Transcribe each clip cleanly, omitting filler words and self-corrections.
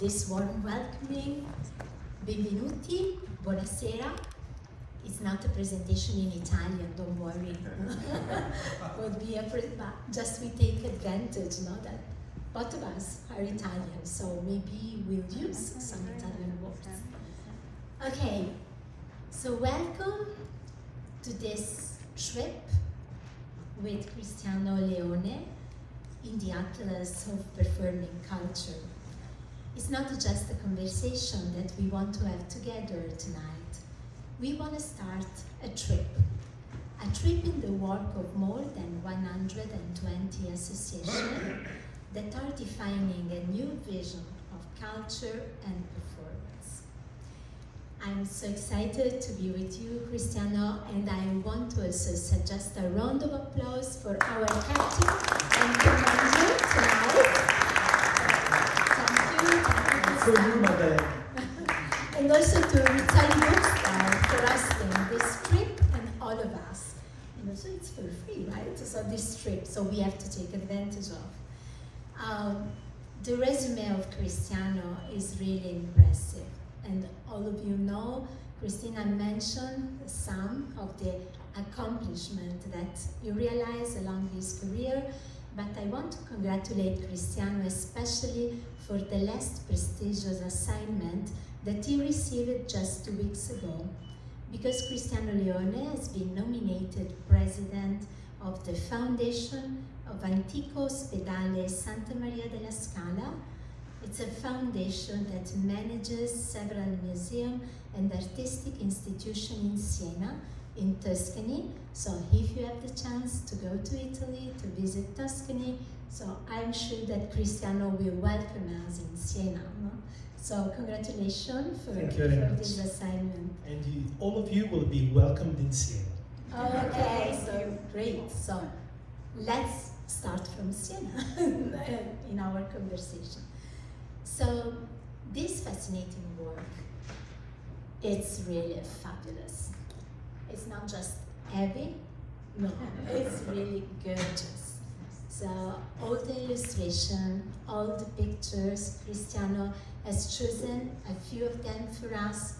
this warm welcoming. Benvenuti, buonasera. It's not a presentation in Italian, don't worry. Would be but just we take advantage, that both of us are Italian, so maybe we'll use some Italian words. Okay, so welcome to this trip with Cristiano Leone in the Atlas of Performing Culture. It's not just a conversation that we want to have together tonight. We want to start a trip in the work of more than 120 associations that are defining a new vision of culture and performance. I'm so excited to be with you, Cristiano, and I want to also suggest a round of applause for our captain and commander tonight. Thank you, Maddalena. And also to Rizzoli Bookstore for hosting this trip and all of us. And also it's for free, right? So this trip, so we have to take advantage of. The resume of Cristiano is really impressive. And all of you know, Christina mentioned some of the accomplishments that you realize along his career, but I want to congratulate Cristiano especially for the last prestigious assignment that he received just 2 weeks ago, because Cristiano Leone has been nominated president of the Foundation of Antico Ospedale Santa Maria della Scala. It's a foundation that manages several museums and artistic institutions in Siena, in Tuscany. So if you have the chance to go to Italy, to visit Tuscany, so I'm sure that Cristiano will welcome us in Siena. No? So congratulations for this assignment. And all of you will be welcomed in Siena. Okay, so great. So let's start from Siena in our conversation. So this fascinating work, it's really fabulous. It's not just heavy, no, it's really gorgeous. So all the illustration, all the pictures, Cristiano has chosen a few of them for us,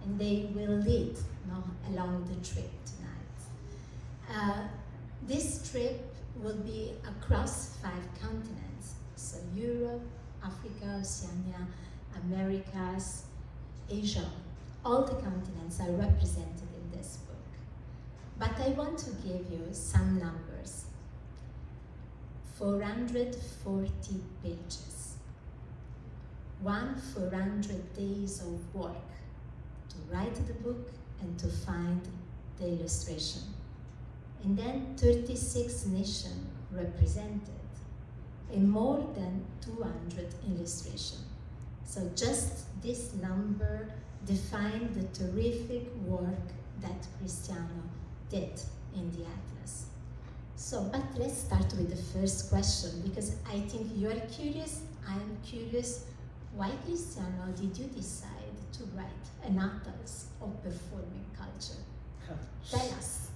and they will lead along the trip tonight. This trip will be across 5 continents, so Europe, Africa, Oceania, Americas, Asia. All the continents are represented in this book. But I want to give you some numbers. 440 pages. 400 days of work to write the book and to find the illustration. And then 36 nations represented and more than 200 illustrations. So just this number defined the terrific work that Cristiano did in the Atlas. So, but let's start with the first question, because I think you are curious, I am curious. Why, Cristiano, did you decide to write an Atlas of performing culture? Tell us.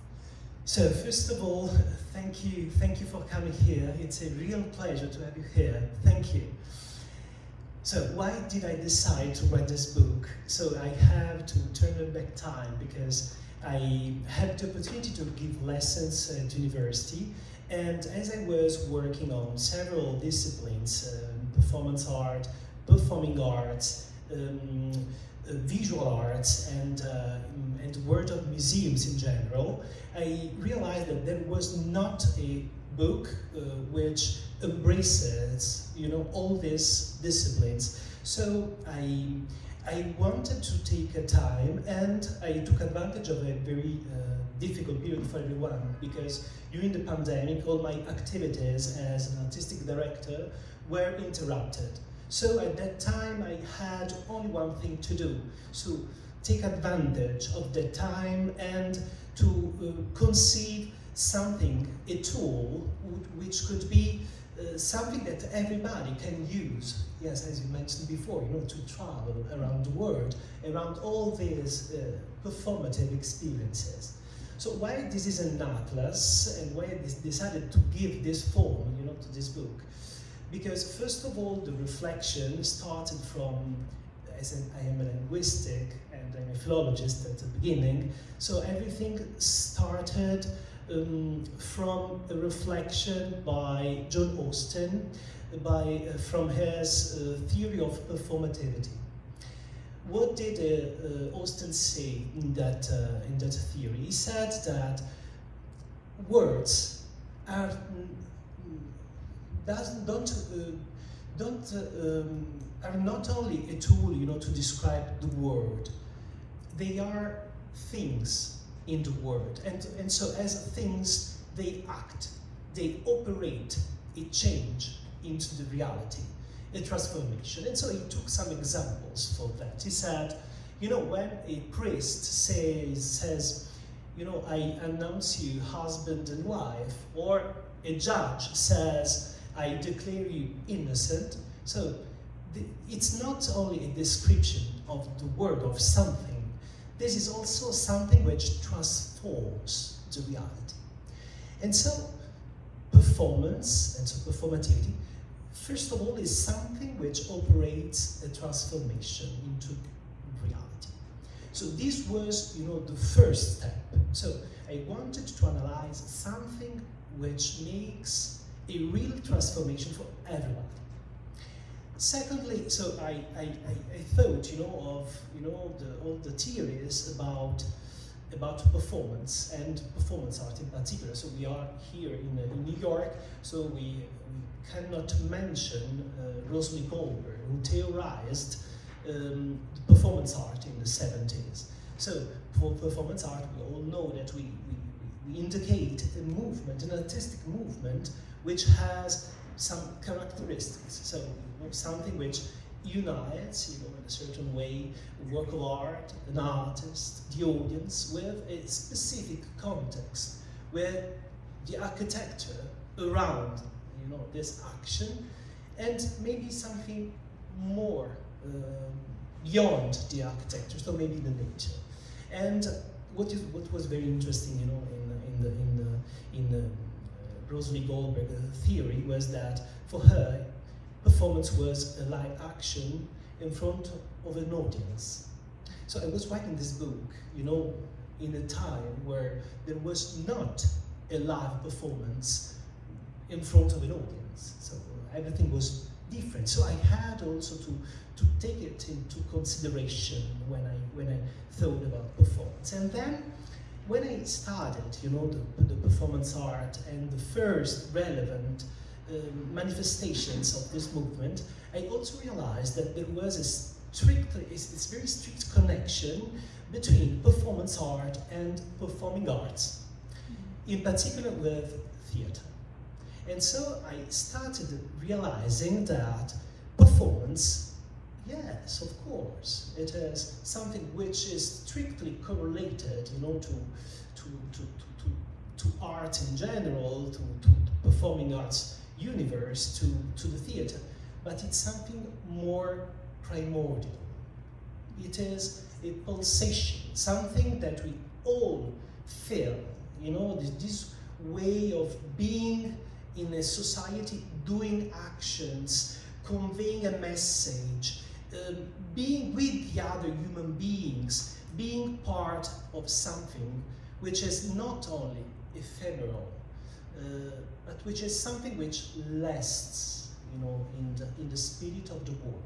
So first of all, thank you for coming here. It's a real pleasure to have you here. Thank you. So why did I decide to write this book? So I have to turn back time because I had the opportunity to give lessons at university, and as I was working on several disciplines, performance art, performing arts, visual arts, and world of museums in general, I realized that there was not a book which embraces, all these disciplines. So I wanted to take a time, and I took advantage of a very difficult period for everyone, because during the pandemic, all my activities as an artistic director were interrupted. So at that time, I had only one thing to do. So take advantage of the time and to conceive something, a tool, which could be something that everybody can use. Yes, as you mentioned before, to travel around the world, around all these performative experiences. So why this is an atlas, and why I decided to give this form, to this book? Because first of all, the reflection started from, as I am a linguistic and I'm a philologist at the beginning, so everything started from a reflection by John Austin, from his theory of performativity. What did Austin say in that theory? He said that words are are not only a tool, to describe the world. They are things in the world, and so as things, they act, they operate a change into the reality, a transformation. And so he took some examples for that. He said, when a priest says, I announce you husband and wife, or a judge says, I declare you innocent. So it's not only a description of the word of something, this is also something which transforms the reality. And so performance, and so performativity, first of all, is something which operates a transformation into reality. So this was, the first step. So I wanted to analyze something which makes a real transformation for everybody. Secondly, so I thought, of all the theories about performance and performance art in particular. So we are here in New York, so we cannot mention Rizzoli Bookstore, who theorized performance art in the 70s. So for performance art, we all know that we indicate a movement, an artistic movement, which has some characteristics. So something which unites, in a certain way, a work of art, an artist, the audience, with a specific context, where the architecture around, this action, and maybe something more beyond the architecture, so maybe the nature. And what was very interesting, in the Rizzoli Goldberg theory was that for her, performance was a live action in front of an audience. So I was writing this book, in a time where there was not a live performance in front of an audience. So everything was different. So I had also to take it into consideration when I thought about performance. And then when I started, the performance art and the first relevant manifestations of this movement, I also realized that there was a very strict connection between performance art and performing arts, in particular with theater. And so I started realizing that performance, yes, of course, it is something which is strictly correlated, to art in general, to performing arts universe, to the theater, but it's something more primordial. It is a pulsation, something that we all feel, this way of being in a society, doing actions, conveying a message, being with the other human beings, being part of something which is not only ephemeral, but which is something which lasts, in the spirit of the world.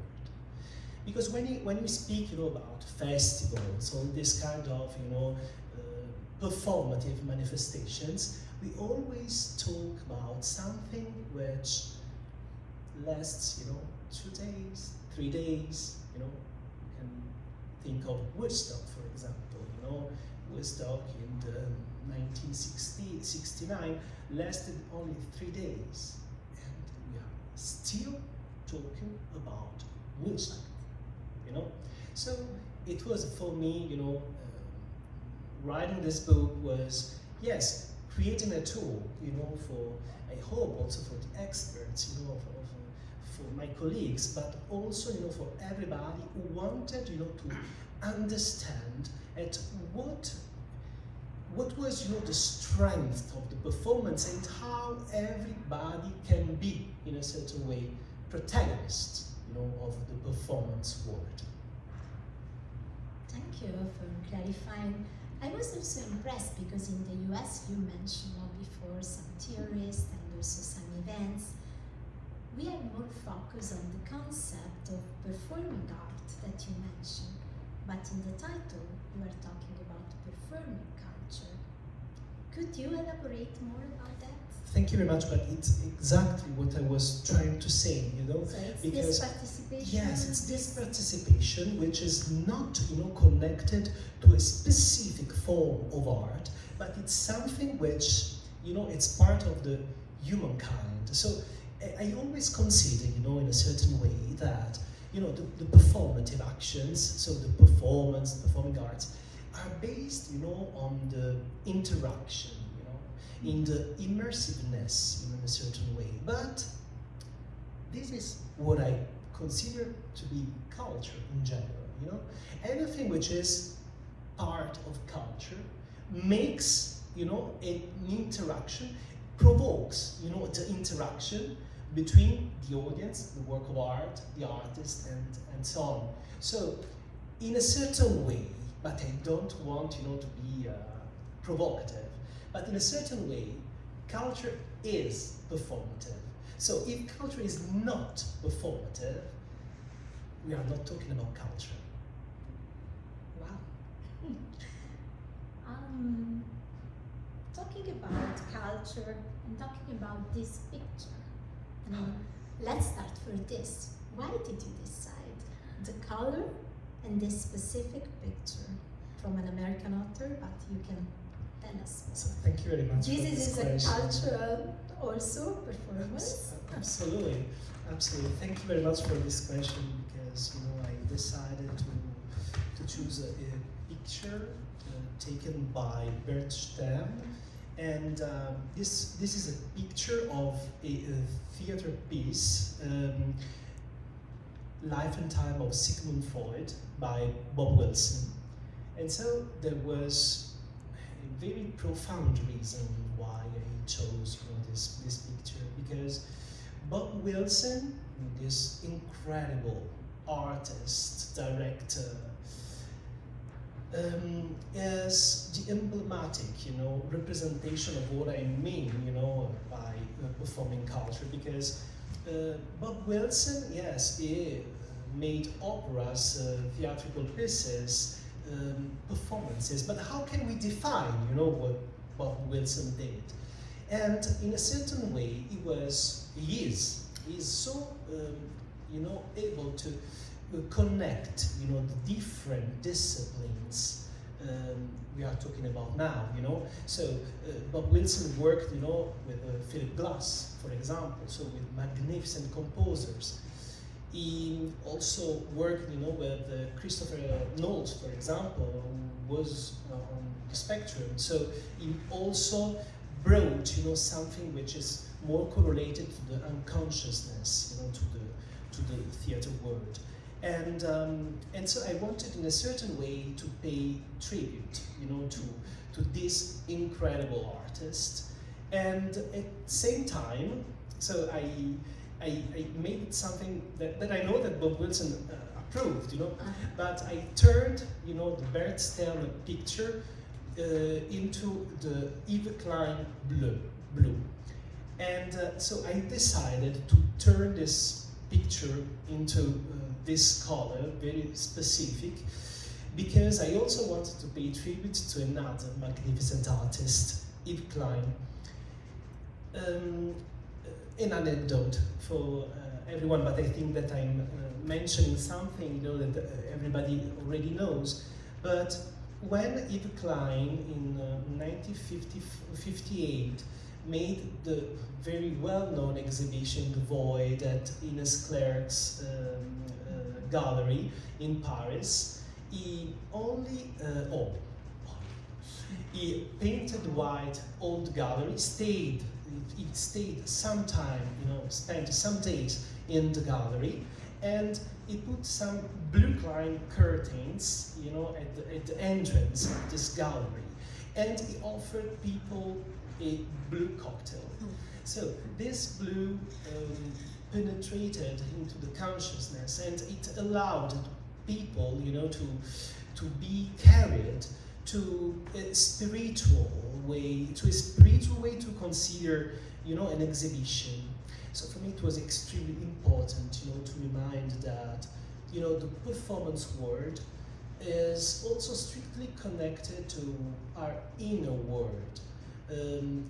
Because when we speak, about festivals, all this kind of, performative manifestations, we always talk about something which lasts, 2 days, 3 days. You can think of Woodstock, for example. Woodstock in the 1969 lasted only 3 days, and we are still talking about Woodstock. So it was for me, writing this book was, yes, creating a tool, for, I hope also for the experts, for my colleagues, but also, for everybody who wanted, to understand at what was, the strength of the performance and how everybody can be, in a certain way, protagonist, of the performance world. Thank you for clarifying. I was also impressed because in the US you mentioned before some theorists and also some events. We are more focused on the concept of performing art that you mentioned, but in the title you are talking about performing culture. Could you elaborate more about that? Thank you very much, but it's exactly what I was trying to say, So it's because this participation. yes, it's this participation which is not, connected to a specific form of art, but it's something which, it's part of the humankind. So I always consider, in a certain way that, the performative actions, so the performance, the performing arts, are based, on the interaction, in the immersiveness, in a certain way. But this is what I consider to be culture in general, Anything which is part of culture makes, an interaction, provokes, the interaction between the audience, the work of art, the artist, and so on. So, in a certain way, but I don't want, to be provocative, but in a certain way, culture is performative. So if culture is not performative, we are not talking about culture. Wow. Talking about culture and talking about this picture, let's start for this. Why did you decide the color and this specific picture from an American author, but you can tell us. So thank you very much. This is a cultural also performance. Absolutely, absolutely. Thank you very much for this question because I decided to choose a picture taken by Bert Stern, and this is a picture of a theater piece, Life and Time of Sigmund Freud by Bob Wilson. And so there was a very profound reason why I chose this picture, because Bob Wilson, this incredible artist, director, is the emblematic, representation of what I mean, by performing culture. Because Bob Wilson, yes, he made operas, theatrical pieces, performances. But how can we define, what Bob Wilson did? And in a certain way, he is so, able to connect, the different disciplines we are talking about now, So Bob Wilson worked, with Philip Glass, for example, so with magnificent composers. He also worked, with Christopher Knowles, for example, who was on the spectrum. So he also brought, something which is more correlated to the unconsciousness, to the theater world. And so I wanted, in a certain way, to pay tribute, to this incredible artist. And at the same time, so I made something that I know that Bob Wilson approved, but I turned, the Bert Stern picture into the Yves Klein blue. And so I decided to turn this picture into this color, very specific, because I also wanted to pay tribute to another magnificent artist, Yves Klein. An anecdote for everyone, but I think that I'm mentioning something that everybody already knows. But when Yves Klein in 1958 made the very well-known exhibition The Void at Ines Clerc's gallery in Paris, he only he painted white old gallery, he stayed some time, spent some days in the gallery, and he put some blue Klein curtains, at the entrance of this gallery. and he offered people a blue cocktail. So this blue penetrated into the consciousness, and it allowed people, to be carried to a spiritual way, to consider, an exhibition. So for me, it was extremely important, to remind that, the performance world is also strictly connected to our inner world,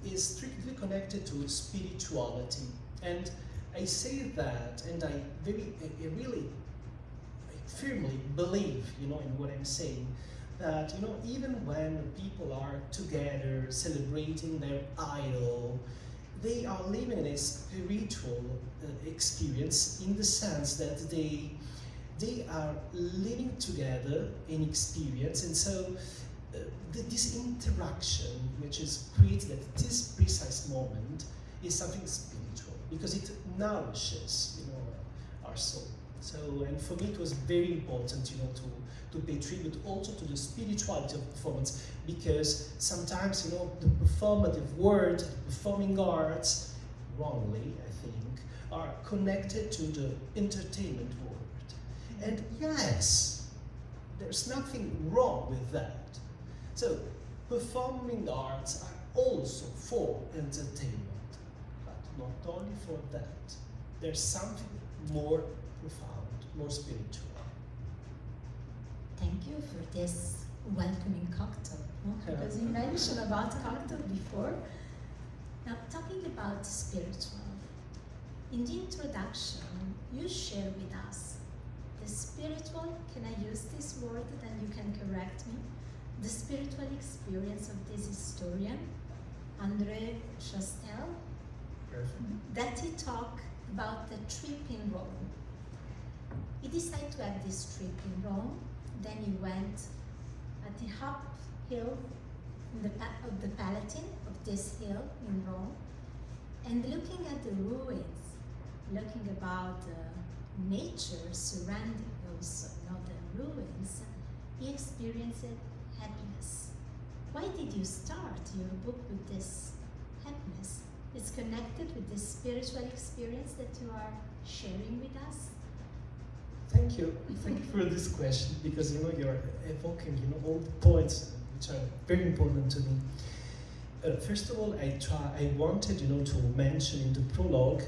is strictly connected to spirituality. And I say that, and I really firmly believe, in what I'm saying, that, even when people are together celebrating their idol, they are living in a spiritual experience, in the sense that they are living together in experience. And so this interaction which is created at this precise moment is something spiritual, because it nourishes, our soul. So, and for me it was very important, to pay tribute also to the spirituality of performance, because sometimes, the performative world, the performing arts, wrongly, I think, are connected to the entertainment world. And yes, there's nothing wrong with that. So, performing arts are also for entertainment, but not only for that. There's something more profound, more spiritual. Thank you for this welcoming cocktail, because you mentioned about cocktail before. Now, talking about spiritual, in the introduction, you share with us the spiritual, can I use this word, then you can correct me, the spiritual experience of this historian, André Chastel, that he talked about the trip in Rome. He decided to have this trip in Rome. Then he went at the top hill of the Palatine, of this hill in Rome, and looking at the ruins, looking about nature surrounding those, the ruins, he experienced happiness. Why did you start your book with this happiness? It's connected with this spiritual experience that you are sharing with us? Thank you. Thank you for this question, because you're evoking all the points which are very important to me. First of all, I wanted to mention in the prologue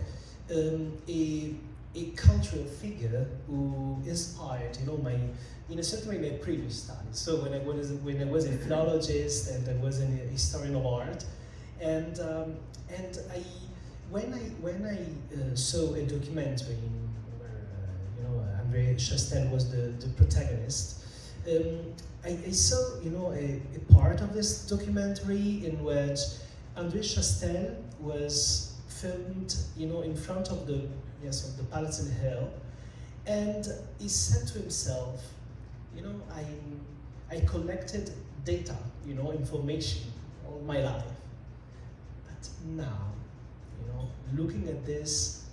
a cultural figure who inspired in a certain way my previous studies. So when I was a philologist and I was a historian of art, and when I saw a documentary André Chastel was the protagonist. I saw, a part of this documentary in which André Chastel was filmed, in front of the Palatine Hill, and he said to himself, I collected data, information all my life, but now, looking at this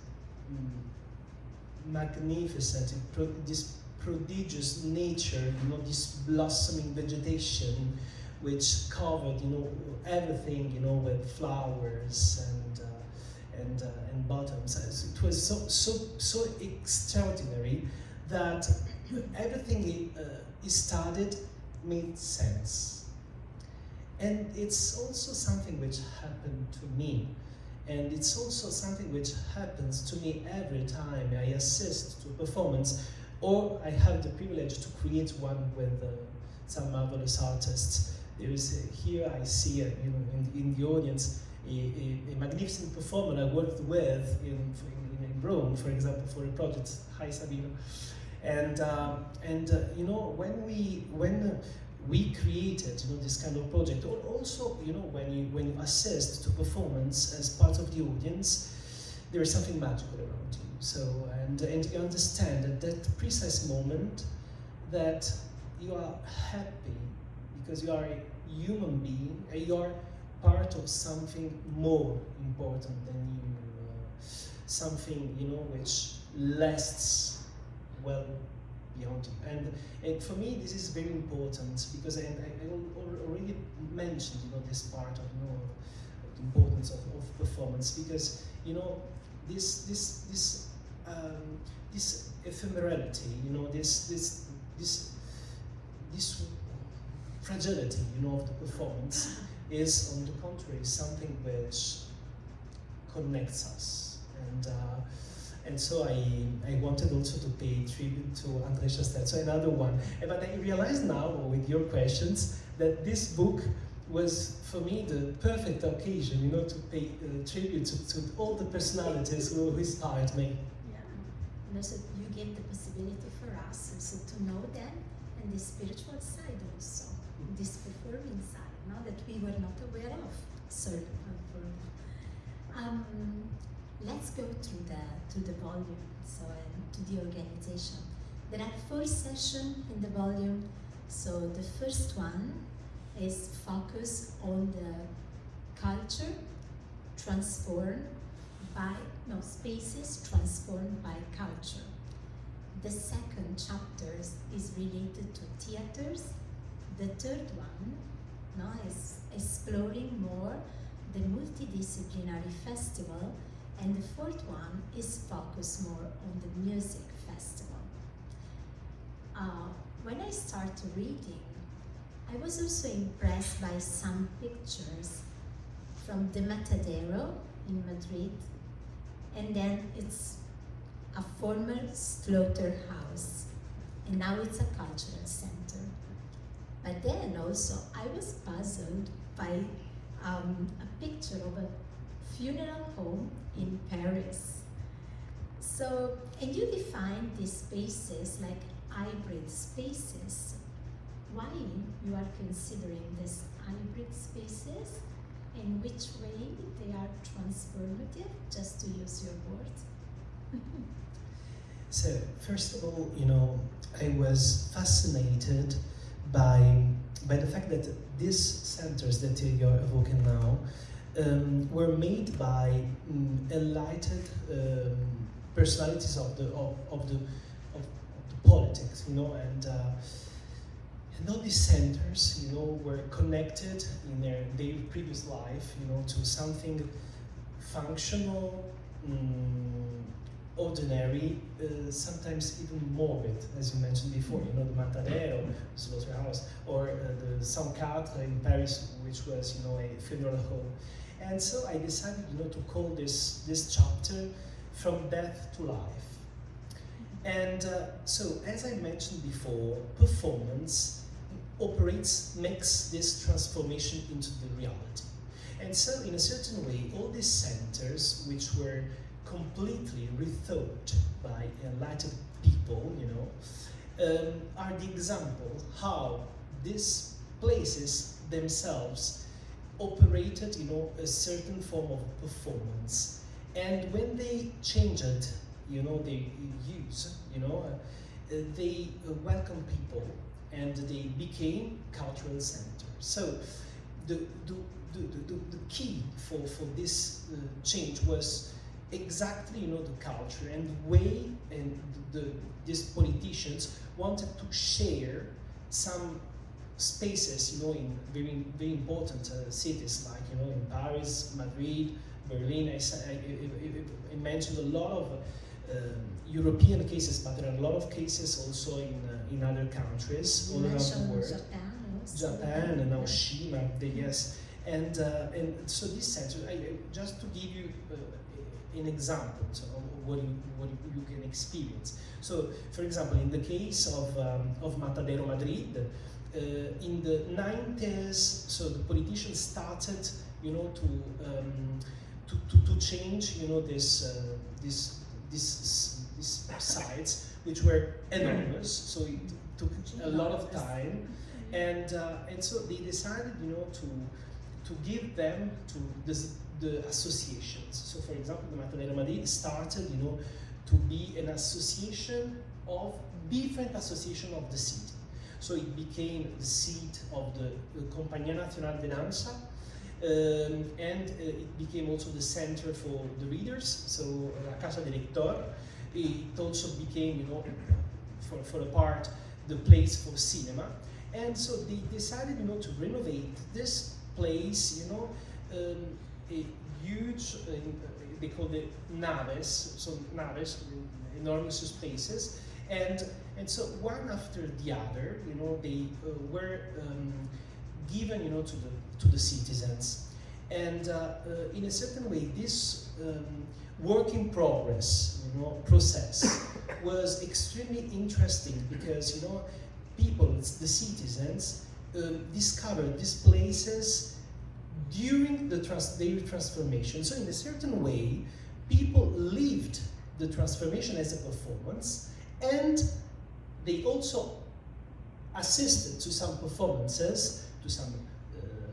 magnificent, this prodigious nature, this blossoming vegetation, which covered, everything, with flowers and bottoms. It was so extraordinary that everything he studied made sense. And it's also something which happened to me. And it's also something which happens to me every time I assist to a performance, or I have the privilege to create one with some marvelous artists. There is here I see in the audience a magnificent performer I worked with in Rome, for example, for a project. Hi, Sabino. And when we created this kind of project, or also when you assist to performance as part of the audience, there is something magical around you. So and you understand at that precise moment that you are happy because you are a human being and you are part of something more important than you, something which lasts well beyond you. And for me, this is very important because I already mentioned, this part of, the importance of performance, because, this ephemerality, this fragility, of the performance is, on the contrary, something which connects us. And so I wanted also to pay tribute to André Chastel. So another one. But I realize now, with your questions, that this book was, for me, the perfect occasion, to pay tribute to all the personalities who inspired me. Yeah, and also you gave the possibility for us also to know them, and the spiritual side also, this performing side, that we were not aware of. So, let's go to the volume, to the organization. There are 4 sessions in the volume. So the first one is focus on the culture transformed by, spaces transformed by culture. The second chapter is related to theaters. The third one is exploring more the multidisciplinary festival, and the fourth one is focused more on the music festival. When I started reading, I was also impressed by some pictures from the Matadero in Madrid, and then it's a former slaughterhouse, and now it's a cultural center. But then also I was puzzled by a picture of a funeral home in Paris. So, and you define these spaces like hybrid spaces. Why you are considering these hybrid spaces? In which way they are transformative, just to use your word? So, first of all, I was fascinated by the fact that these centers that you're evoking now were made by enlightened personalities of the politics, and all these centers, were connected in their previous life, to something functional, ordinary, sometimes even morbid, as you mentioned before, the Matadero, slaughterhouse, or the Saint-Quatre in Paris, which was, a funeral home. And so I decided, to call this chapter From Death to Life. And so, as I mentioned before, performance makes this transformation into the reality. And so, in a certain way, all these centers, which were completely rethought by enlightened people, are the example how these places themselves operated, a certain form of performance. And when they changed, they use, they welcome people, and they became cultural centers. So the key for this change was exactly, the culture and way, and these politicians wanted to share some spaces, in very, very important cities like, in Paris, Madrid, Berlin. I mentioned a lot of European cases, but there are a lot of cases also in other countries all around the world. Japan and Hiroshima, yes. And so this center, just to give you an example of what you can experience. So, for example, in the case of Matadero Madrid, in the 90s, so the politicians started, to change, these sites, which were enormous. So it took a lot of time, and so they decided, to give them to the associations. So, for example, the Maddalena Maltese started, to be an association of different associations of the city. So it became the seat of the Compagnia Nazionale de Danza, and it became also the center for the readers. So La Casa del Lector. It also became, for a part, the place for cinema. And so they decided, to renovate this place, a huge, they call it naves, so naves, enormous spaces, and so one after the other, they were given, to the citizens, and in a certain way, this work in progress, process was extremely interesting because, people, the citizens, discovered these places during their transformation. So in a certain way, people lived the transformation as a performance, and they also assisted to some performances, to some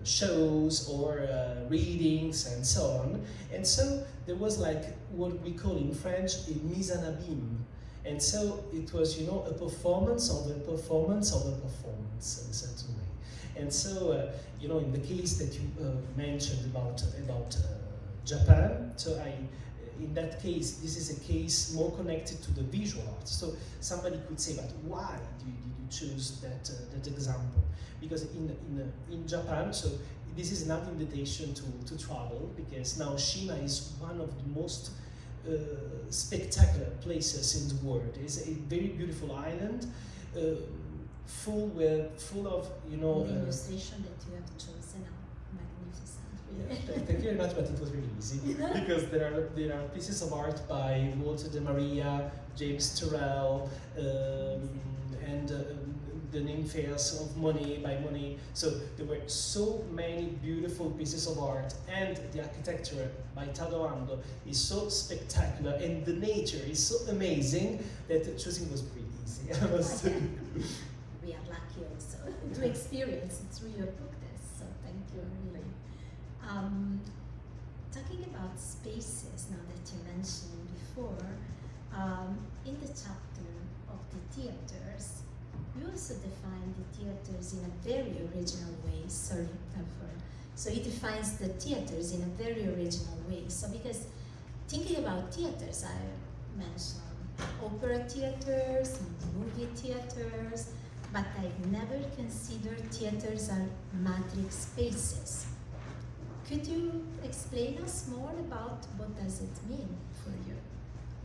shows or readings and so on. And so there was like what we call in French a mise en abîme. And so it was, a performance of a performance of a performance in a certain way. And so, in the case that you mentioned about Japan, so in that case, this is a case more connected to the visual art. So somebody could say, but why did you choose that example? Because in Japan, so this is not an invitation to travel, because now Shima is one of the most spectacular places in the world. It's a very beautiful island, full of the illustration that you have chosen are magnificent. Really. Yeah, thank you very much, but it was really easy because there are pieces of art by Walter de Maria, James Turrell, and the Nymphaeus of Monet by Monet. So there were so many beautiful pieces of art, and the architecture by Tadoando is so spectacular, and the nature is so amazing that choosing was pretty easy. I must say. We are lucky also to experience it through your book this, so thank you, really. Talking about spaces, now that you mentioned before, in the chapter of the theaters, you also define the theaters in a very original way. So he defines the theaters in a very original way. So because thinking about theaters, I mentioned opera theaters, movie theaters, but I've never considered theaters as matrix spaces. Could you explain us more about what does it mean for you?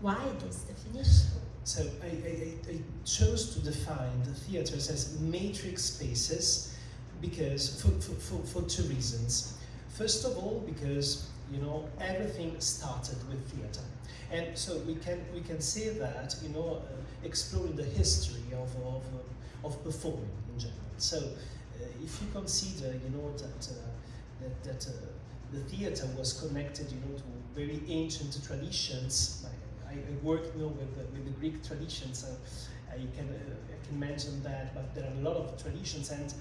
Why this definition? So I chose to define the theaters as matrix spaces because for two reasons. First of all, because everything started with theater, and so we can say that exploring the history of performing in general. So if you consider that the theater was connected to very ancient traditions. I work with the Greek tradition, so I can mention that. But there are a lot of traditions, and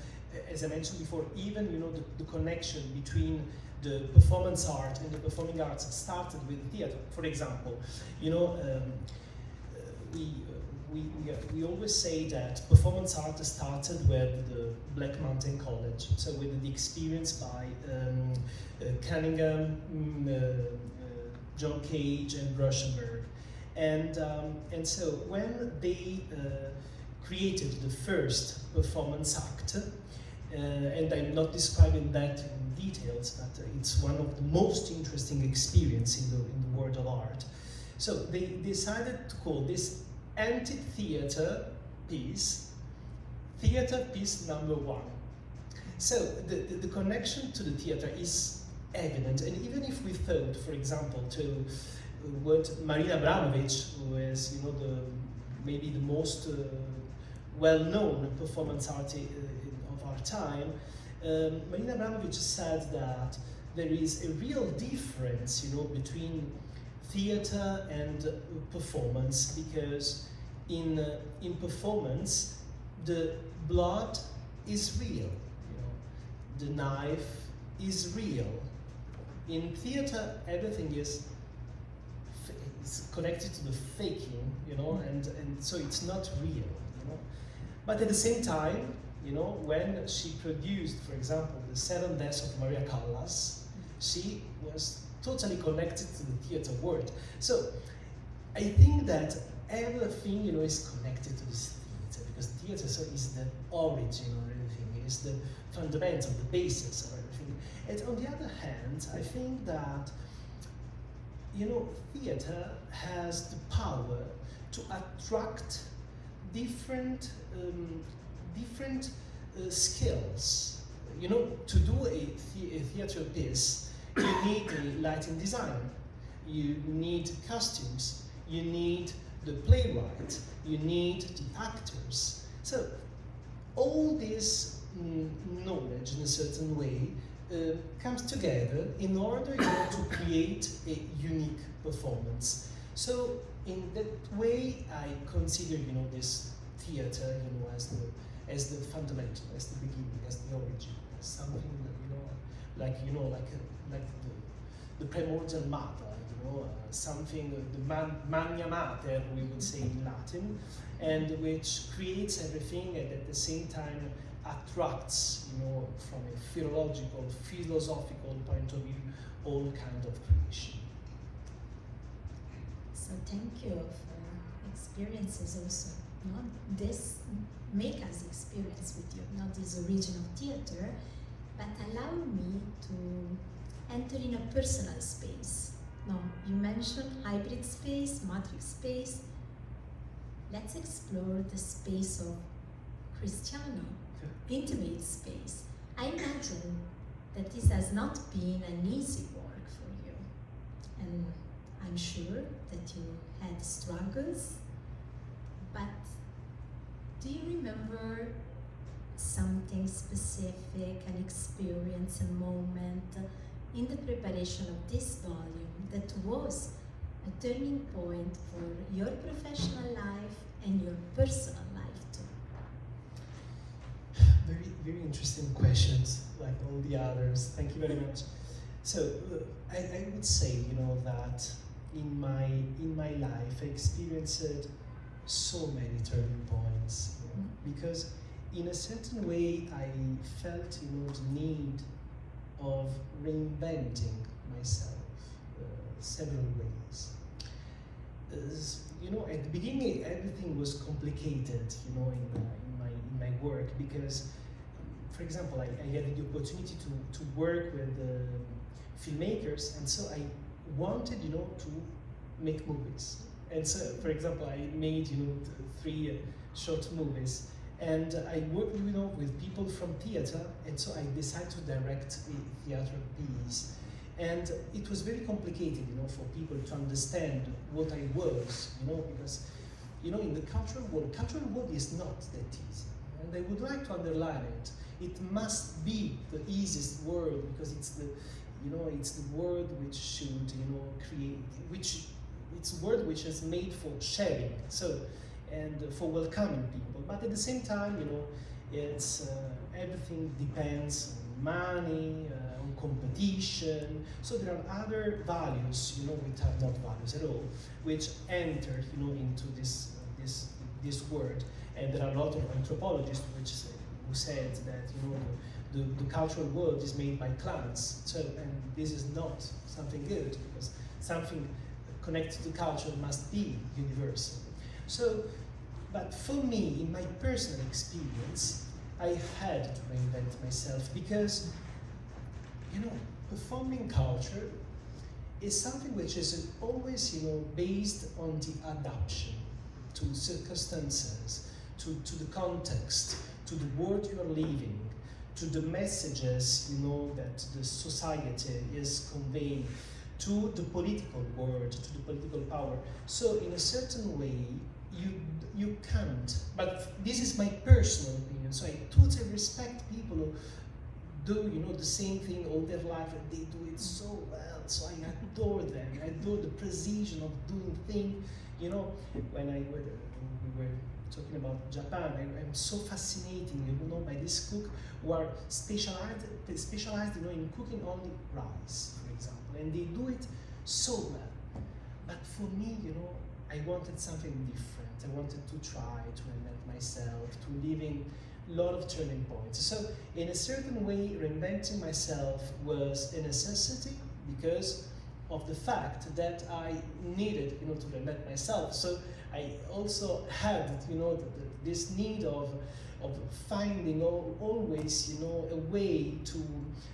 as I mentioned before, even the connection between the performance art and the performing arts started with theater. For example, we always say that performance art started with the Black Mountain College, so with the experience by Cunningham, John Cage, and Rauschenberg. And so when they created the first performance act, and I'm not describing that in details, but it's one of the most interesting experiences in the world of art. So they decided to call this anti-theater piece, theater piece number one. So the connection to the theater is evident, and even if we thought, for example, to what Marina Abramovic, who is maybe the most well-known performance artist of our time, Marina Abramovic said that there is a real difference, between theater and performance, because in performance the blood is real, the knife is real. In theater, everything is connected to the faking, and so it's not real, But at the same time, when she produced, for example, the 7 Deaths of Maria Callas, she was totally connected to the theater world. So I think that everything, is connected to this theater, because theater is the origin of everything, is the fundamental, the basis of everything. And on the other hand, I think that, theater has the power to attract different skills. To do a theater piece, you need a lighting design, you need costumes, you need the playwright, you need the actors. So all this knowledge, in a certain way, comes together in order to create a unique performance. So in that way, I consider this theater as the fundamental, as the beginning, as the origin, as something that like the primordial matter, something, the magna mater, we would say in Latin, and which creates everything and at the same time attracts, from a philological, philosophical point of view, all kind of creation. So thank you for experiences also. This make us experience with you, not this original theater, but allow me to enter in a personal space. No, you mentioned hybrid space, matrix space. Let's explore the space of Cristiano, intimate space. I imagine that this has not been an easy work for you. And I'm sure that you had struggles, but do you remember something specific, an experience, a moment in the preparation of this volume that was a turning point for your professional life and your personal life too? Very, very interesting questions, like all the others. Thank you very much. So I would say, that in my life I experienced so many turning points, because in a certain way I felt, the need of reinventing myself several ways. At the beginning everything was complicated, in my work, because, for example, I had the opportunity to work with filmmakers, and so I wanted, to make movies. And so, for example, I made, 3 short movies, and I worked, with people from theater, and so I decided to direct a theater piece. And it was very complicated, for people to understand what I was, because, in the cultural world is not that easy. And I would like to underline it. It must be the easiest word, because it's the, it's the word which should, create, it's a word which is made for sharing, so, and for welcoming people. But at the same time, it's everything depends on money, on competition. So there are other values, which are not values at all, which enter, into this word. And there are a lot of anthropologists who said that, the cultural world is made by clans. So, and this is not something good, because something connected to culture must be universal. So, but for me, in my personal experience, I had to reinvent myself, because, performing culture is something which is always, based on the adaptation to circumstances, to the context, to the world you are living, to the messages, that the society is conveying, to the political world, to the political power. So in a certain way, you can't, but this is my personal opinion, so I totally respect people who do, the same thing all their life, and they do it so well, so I adore them. I adore the precision of doing things, when we were talking about Japan, I'm so fascinated, by this cook who are specialized, in cooking only rice, for example, and they do it so well. But for me, I wanted something different. I wanted to try to reinvent myself, to live in a lot of turning points. So in a certain way, reinventing myself was a necessity, because of the fact that I needed, to reinvent myself. So I also had, this need of finding always, a way to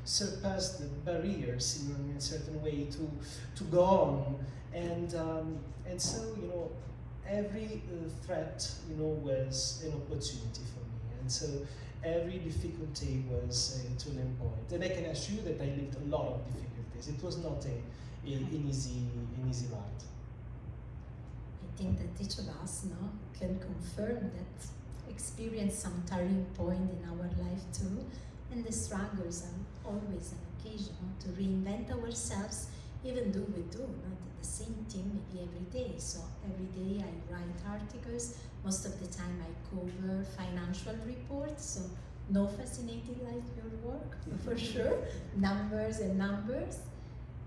surpass the barriers in a certain way, to go on, and so, every threat, was an opportunity for me, and so every difficulty was a turning point. And I can assure you that I lived a lot of difficulties. It was not an easy ride. I think that each of us can confirm that experience some turning point in our life too, and the struggles are always an occasion to reinvent ourselves, even though we do not the same thing maybe every day. So every day I write articles, most of the time I cover financial reports, so no fascinating like your work, for sure, numbers and numbers,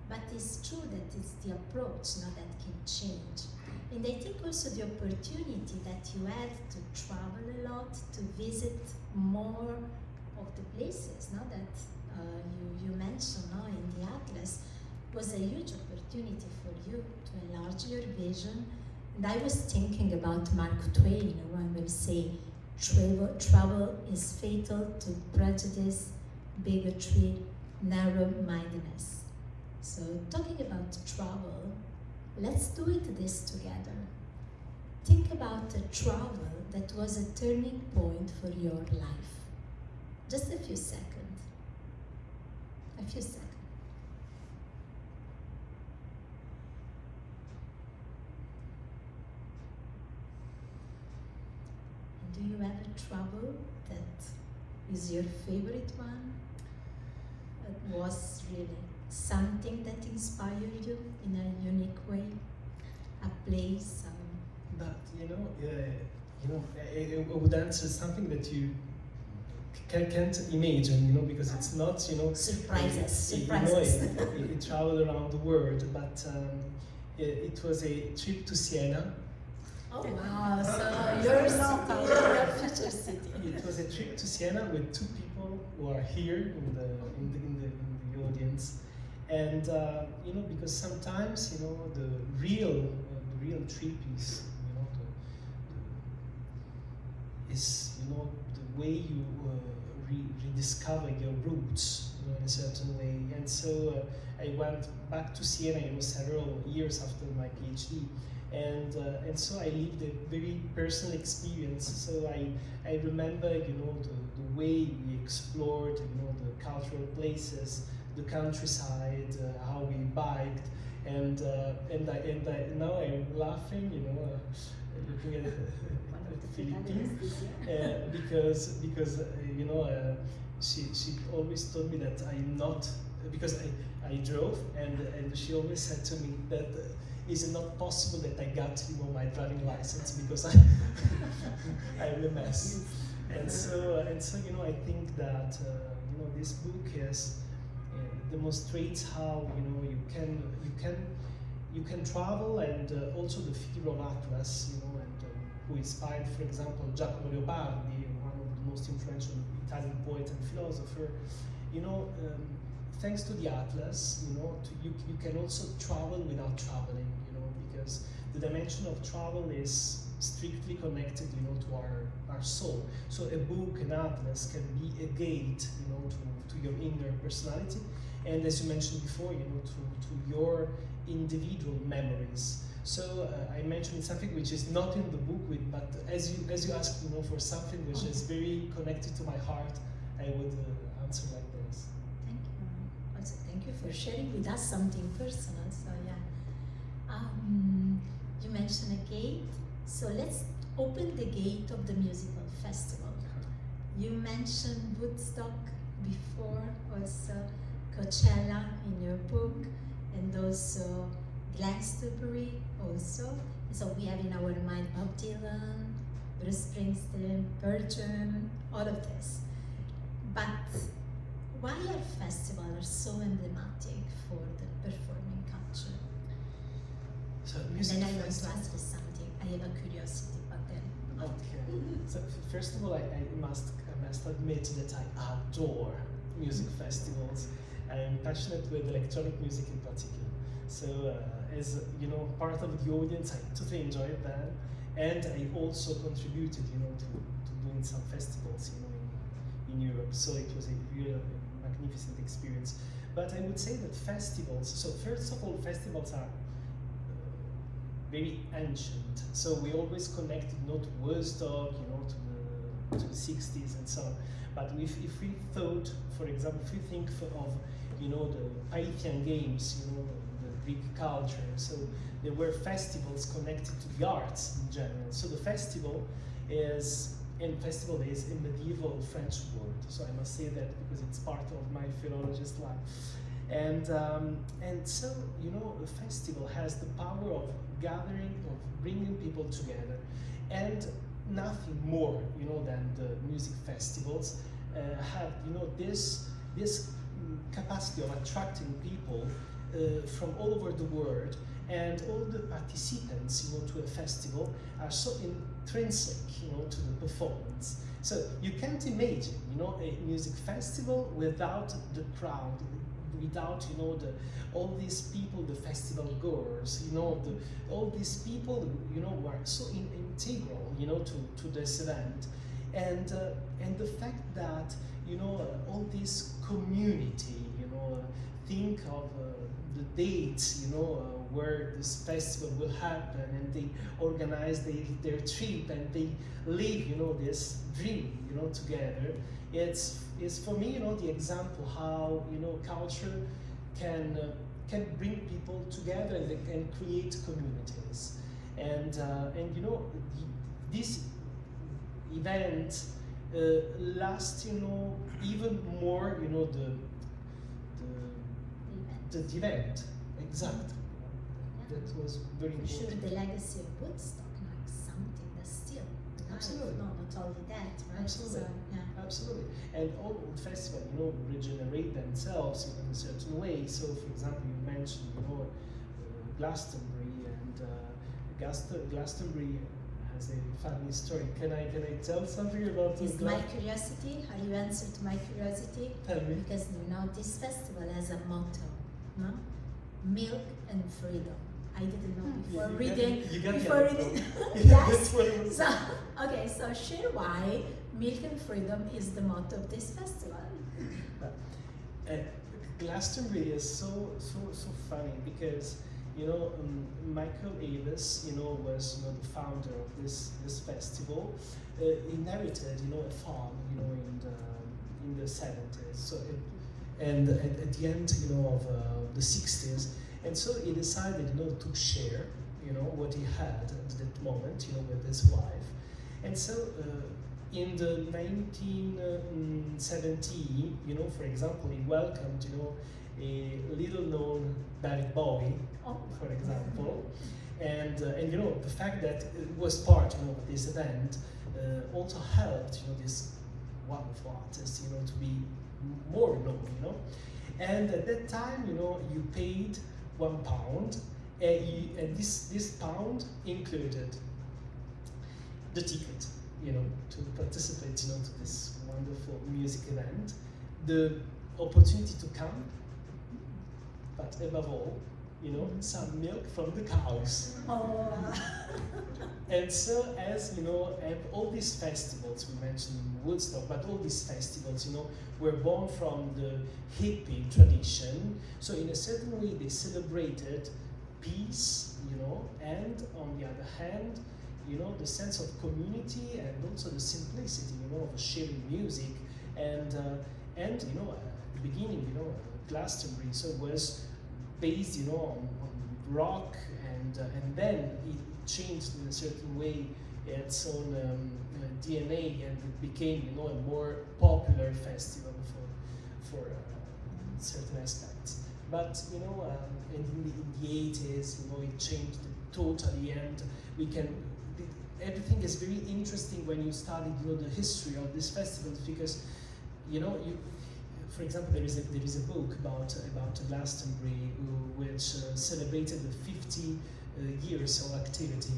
but it's true that it's the approach that can change. And I think also the opportunity that you had to travel a lot, to visit more of the places that you mentioned in the Atlas, was a huge opportunity for you to enlarge your vision. And I was thinking about Mark Twain, when we say travel is fatal to prejudice, bigotry, narrow-mindedness. So talking about travel, let's do this together. Think about a travel that was a turning point for your life. Just a few seconds. A few seconds. Do you have a travel that is your favorite one? It was really something that inspired you in a unique way? A place? But I would answer something that you can't imagine, because it's not, surprises. It traveled around the world, but it was a trip to Siena. Oh wow! So your future city. It was a trip to Siena with two people who are here in the audience, and because sometimes the real trip is the way you rediscover your roots in a certain way. And so I went back to Siena several years after my PhD. And so I lived a very personal experience. So I remember, the way we explored, the cultural places, the countryside, how we biked, and now I'm laughing, looking at the Philippines, because she always told me that I'm not, because I drove, and she always said to me that. Is it not possible that I got my driving license because I'm a mess? And so I think that this book demonstrates how you can travel, and also the figure of Atlas, and who inspired, for example, Giacomo Leopardi, one of the most influential Italian poet and philosopher. Thanks to the Atlas, you can also travel without traveling, because the dimension of travel is strictly connected, to our soul. So a book, an atlas, can be a gate, to your inner personality, and as you mentioned before, to your individual memories. So I mentioned something which is not in the book, but as you asked, for something which is very connected to my heart, I would answer like this. Thank you. Also, thank you for sharing with us something personal. So yeah. You mentioned a gate, so let's open the gate of the musical festival. You mentioned Woodstock before, also Coachella in your book, and also Glastonbury also. So we have in our mind Bob Dylan, Bruce Springsteen, Virgin, all of this. But why are festivals so emblematic for the performing culture? So And then I want to ask you something. I have a curiosity, but then. Okay. So first of all, I must admit that I adore music festivals. I'm passionate with electronic music in particular. So as part of the audience, I totally enjoy that. And I also contributed, to doing some festivals, in Europe. So it was a real magnificent experience. But I would say that festivals, so first of all, festivals are very ancient. So we always connected not to Woodstock, to the 60s and so on. But if we thought, for example, if we think of, the Pythian games, the Greek culture, so there were festivals connected to the arts in general. So the festival is a medieval French word. So I must say that because it's part of my philologist life. And so, a festival has the power of gathering, of bringing people together, and nothing more, than the music festivals have, this capacity of attracting people from all over the world, and all the participants, to a festival are so intrinsic, to the performance. So you can't imagine, a music festival without the crowd, without all these people, the festival goers, all these people, who are so integral, to this event, and the fact that all this community, think of the dates, where this festival will happen, and they organize their trip, and they live, this dream, together. It's for me, the example how culture can bring people together and create communities, and this event lasts, even more, the event, exactly. Yeah. That was very For sure, important. the legacy of Woodstock, something that's still alive. Absolutely. No, not only that, right? Absolutely. So, yeah. Absolutely. And all festivals, regenerate themselves in a certain way. So, for example, you mentioned, Glastonbury, and Glastonbury has a funny story. Can I tell something about It's my curiosity. How do you answer to my curiosity? Tell me. Because this festival has a motto, no? Milk and freedom. I didn't know before reading. Yes. Yes. So, okay, so share why milk and freedom is the motto of this festival. Glastonbury is so funny because Michael Avis was the founder of this festival. Inherited a farm in the 70s. So and at the end of the 60s, and so he decided to share what he had at that moment with his wife, and so in the 1970, for example, he welcomed a little known David Bowie, for example, and the fact that it was part of this event also helped this wonderful artist to be more known, and at that time you paid £1, and this pound included the ticket to participate to this wonderful music event, the opportunity to come, but above all some milk from the cows. Oh. And so, as all these festivals we mentioned in Woodstock, but all these festivals, were born from the hippie tradition. So, in a certain way, they celebrated peace, and on the other hand, the sense of community and also the simplicity, of sharing music. And at the beginning, Glastonbury was based, on rock, and then it changed in a certain way its own DNA, and it became a more popular festival for certain aspects. But in the 80s, it changed totally, and everything is very interesting when you study the history of these festivals, because for example, there is a book about Glastonbury which celebrated the 50 years of activity,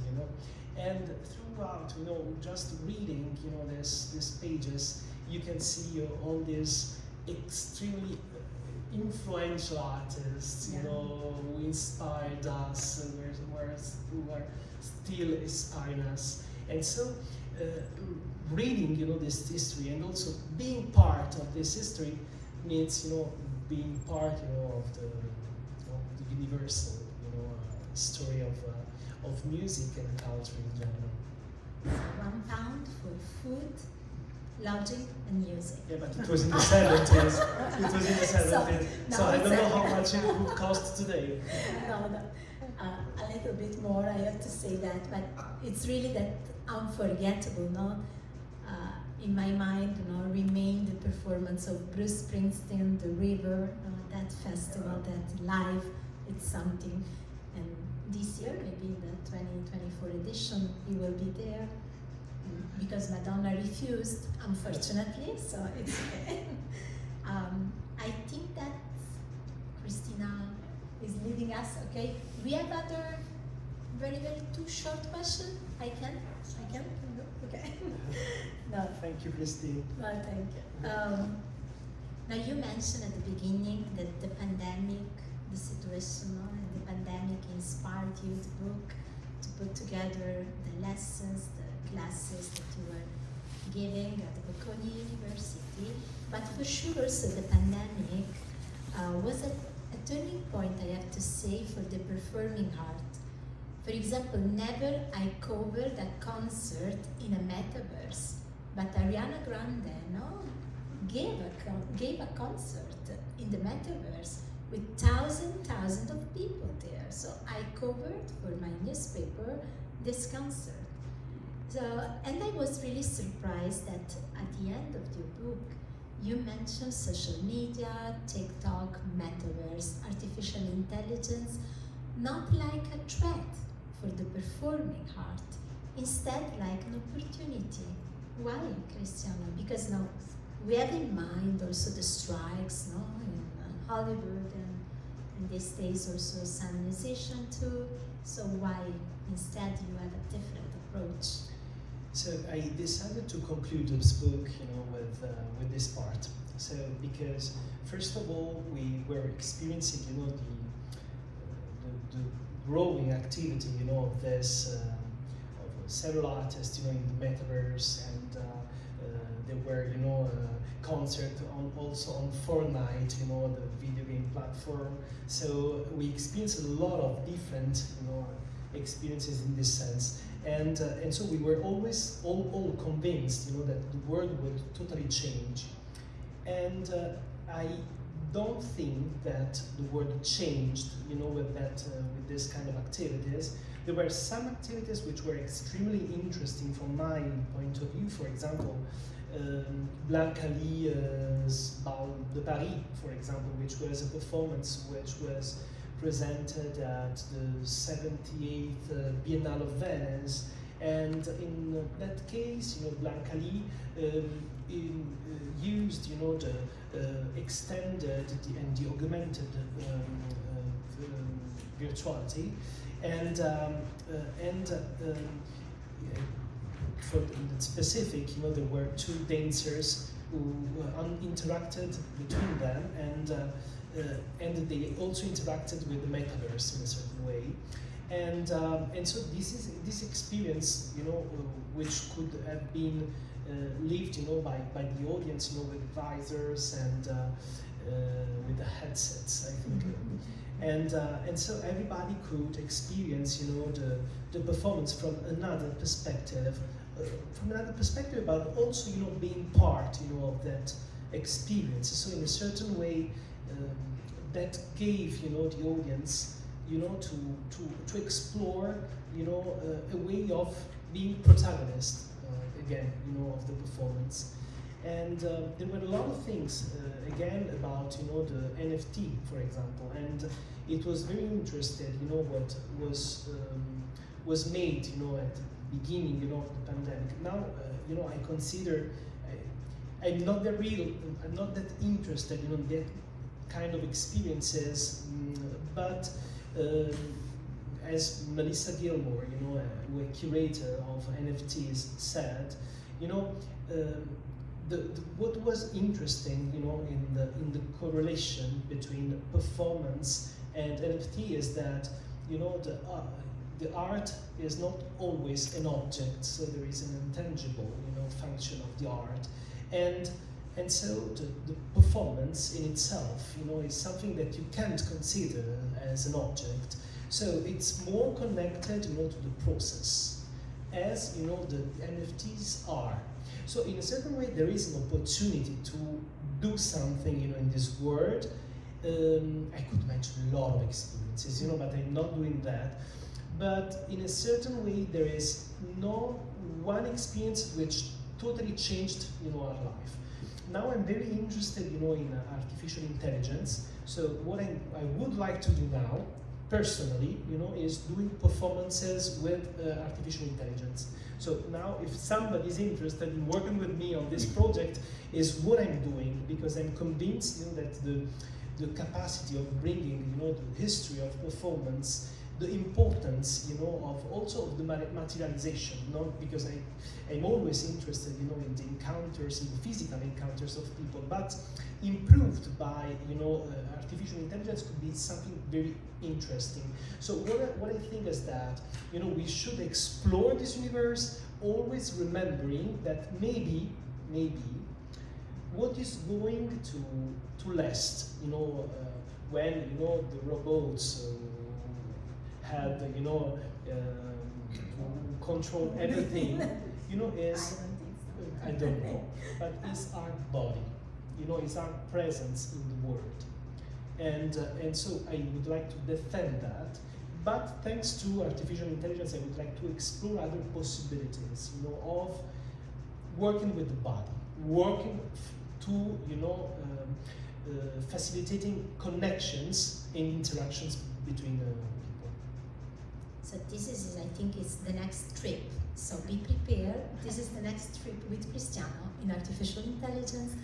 and throughout, just reading, these pages, you can see all these extremely influential artists, you know, who inspired us and who are still inspiring us. And so, reading, you know, this history and also being part of this history means, you know, being part, you know, of the universal, you know, story of music and culture in general. £1 for food, lodging, and music. Yeah, but it was in the 70s. It was in the 70s. So I don't know how much it would cost today. No. A little bit more, I have to say that, but it's really that unforgettable, no? In my mind, you know, remain the performance of Bruce Springsteen, The River, that festival, that live, it's something. And this year, maybe in the 2024 edition, he will be there, because Madonna refused, unfortunately, so it's okay. I think that Christina is leading us, okay? We have other very, very two short questions. I can? No? Okay. No. Thank you, Christine. No, thank you. Now you mentioned at the beginning that the pandemic, the situation, no? And the pandemic inspired you to put together the lessons, the classes that you were giving at the Bocconi University. But for sure also the pandemic was a turning point, I have to say, for the performing art. For example, never I covered a concert in a metaverse, but Ariana Grande, no, gave a concert in the metaverse with thousands of people there. So I covered for my newspaper this concert. So, and I was really surprised that at the end of your book, you mentioned social media, TikTok, metaverse, artificial intelligence, not like a threat for the performing art, instead like an opportunity. Why, Cristiano? Because now we have in mind also the strikes, no, in Hollywood, and these days also some musician too. So why instead you have a different approach? So I decided to conclude this book, you know, with this part. So because first of all, we were experiencing, you know, the growing activity, you know, of this of several artists, you know, in the metaverse, and there were, you know, concerts also on Fortnite, you know, the video game platform. So we experienced a lot of different, you know, experiences in this sense. And so we were always all convinced, you know, that the world would totally change. And I don't think that the world changed, you know, with this kind of activities. There were some activities which were extremely interesting from my point of view. For example, Blanca Lee's Bal de Paris, for example, which was a performance which was presented at the 78th Biennale of Venice, and in that case, you know, Blanca Lee used, you know, the extended and the augmented virtuality, and for the specific, you know, there were two dancers who interacted between them, and they also interacted with the metaverse in a certain way, and so this experience, you know, which could have been lived, you know, by the audience, you know, with visors and with the headsets, I think, and so everybody could experience, you know, the performance from another perspective, but also, you know, being part, you know, of that experience. So in a certain way, that gave, you know, the audience, you know, to explore, you know, a way of being protagonist again, you know, of the performance. And there were a lot of things again about, you know, the NFT, for example, and it was very interesting, you know, what was made, you know, at the beginning, you know, of the pandemic. Now, you know, I consider I'm not that interested, you know, in that kind of experiences, but as Melissa Gilmore, you know, a curator of NFTs said, you know, what was interesting, you know, in the correlation between performance and NFT is that, you know, the art is not always an object, so there is an intangible, you know, function of the art, and so the performance in itself, you know, is something that you can't consider as an object. So it's more connected, you know, to the process, as, you know, the NFTs are. So in a certain way, there is an opportunity to do something, you know, in this world. I could mention a lot of experiences, you know, but I'm not doing that. But in a certain way, there is no one experience which totally changed, you know, our life. Now I'm very interested, you know, in artificial intelligence. So what I would like to do now, personally, you know, is doing performances with artificial intelligence. So now, if somebody is interested in working with me on this project, is what I'm doing, because I'm convinced, you know, that the capacity of bringing, you know, the history of performance, the importance, you know, of also of the materialization, you know, because I'm always interested, you know, in the encounters, in the physical encounters of people, but improved by, you know, artificial intelligence could be something very interesting. So what I think is that, you know, we should explore this universe, always remembering that maybe what is going to last, you know, when, you know, the robots had, you know, control everything, you know, is, I don't know, but it's our body, you know, it's our presence in the world. And so I would like to defend that, but thanks to artificial intelligence, I would like to explore other possibilities, you know, of working with the body, working to, you know, facilitating connections and interactions between people. So this is, I think, is the next trip. So be prepared. This is the next trip with Cristiano in artificial intelligence.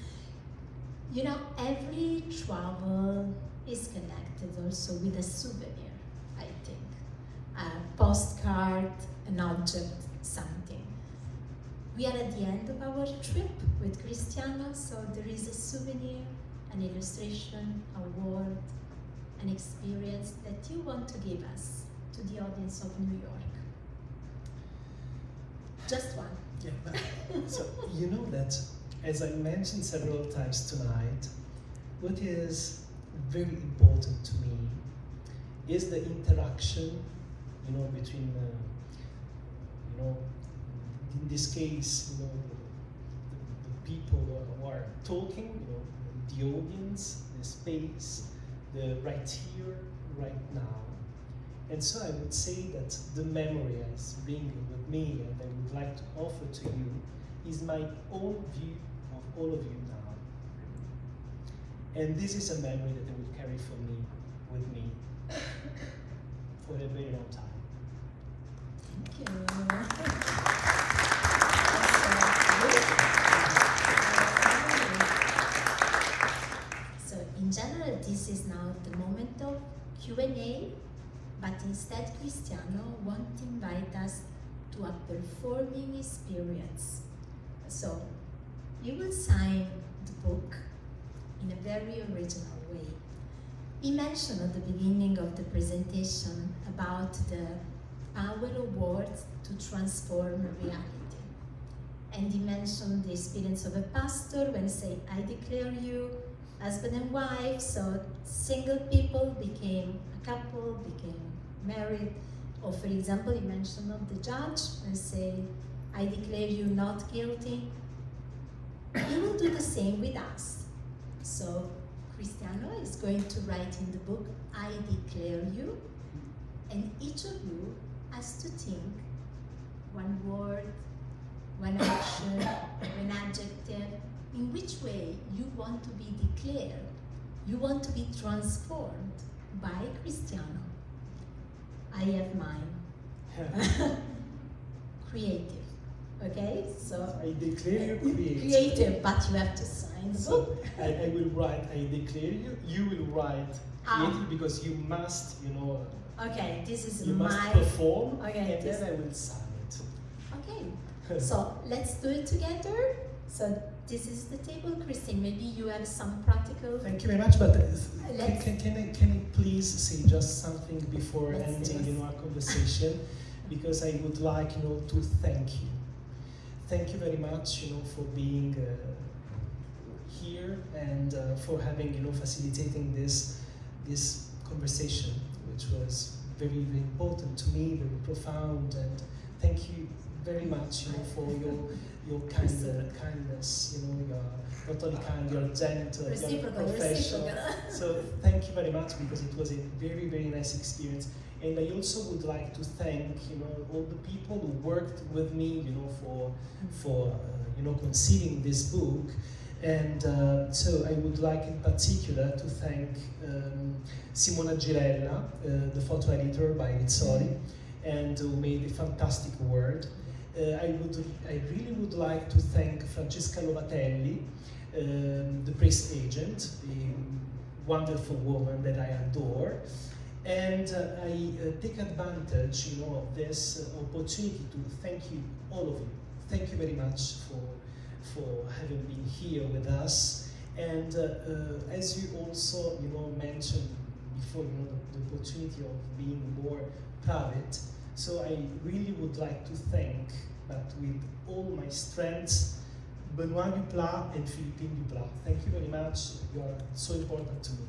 You know, every travel is connected also with a souvenir, I think. A postcard, an object, something. We are at the end of our trip with Cristiano, so there is a souvenir, an illustration, a word, an experience that you want to give us, to the audience of New York. Just one. Yeah, but, so you know that, as I mentioned several times tonight, what is very important to me is the interaction, you know, between, you know, in this case, you know, the people who are talking, you know, the audience, the space, the right here, right now. And so I would say that the memory I was bringing with me and I would like to offer to you is my own view of all of you now. And this is a memory that I will carry with me for a very long time. Thank you. So in general, this is now the moment of Q&A. But instead, Cristiano wants to invite us to a performing experience. So, you will sign the book in a very original way. He mentioned at the beginning of the presentation about the power of words to transform reality. And he mentioned the experience of a pastor when he said, I declare you husband and wife, so single people became a couple, became married. Or for example, he mentioned of the judge and say, I declare you not guilty. He will do the same with us. So Cristiano is going to write in the book, I declare you, and each of you has to think one word, one action, one adjective, in which way you want to be declared, you want to be transformed by Cristiano. I have mine. Creative. Okay? So I declare you creative. Creative, but you have to sign the book. So I will write, I declare you, you will write creative because you must, you know. Okay, this is you my... must perform, okay, and then I will sign it. Okay, so let's do it together. So this is the table, Christine. Maybe you have some practical. Thank you very much, but Let's- can I please say just something before Let's do ending, this. you know, our conversation? Because I would like, you know, to thank you. Thank you very much, you know, for being here and for having, you know, facilitating this conversation, which was very, very important to me, very profound, and thank you very much, you know, for your kindness, you know, your not only kind, you're gentle, you're Reciprocal, professional. reciprocal. So thank you very much, because it was a very, very nice experience. And I also would like to thank, you know, all the people who worked with me, you know, for you know, conceiving this book. And so I would like in particular to thank Simona Girella, the photo editor by Rizzoli, and who made a fantastic word. I really would like to thank Francesca Lovatelli, the press agent, a wonderful woman that I adore. And I take advantage, you know, of this opportunity to thank you, all of you. Thank you very much for having been here with us. And as you also, you know, mentioned before, you know, the opportunity of being more private. So I really would like to thank, but with all my strengths, Benoit Duplat and Philippine Duplat. Thank you very much. You are so important to me.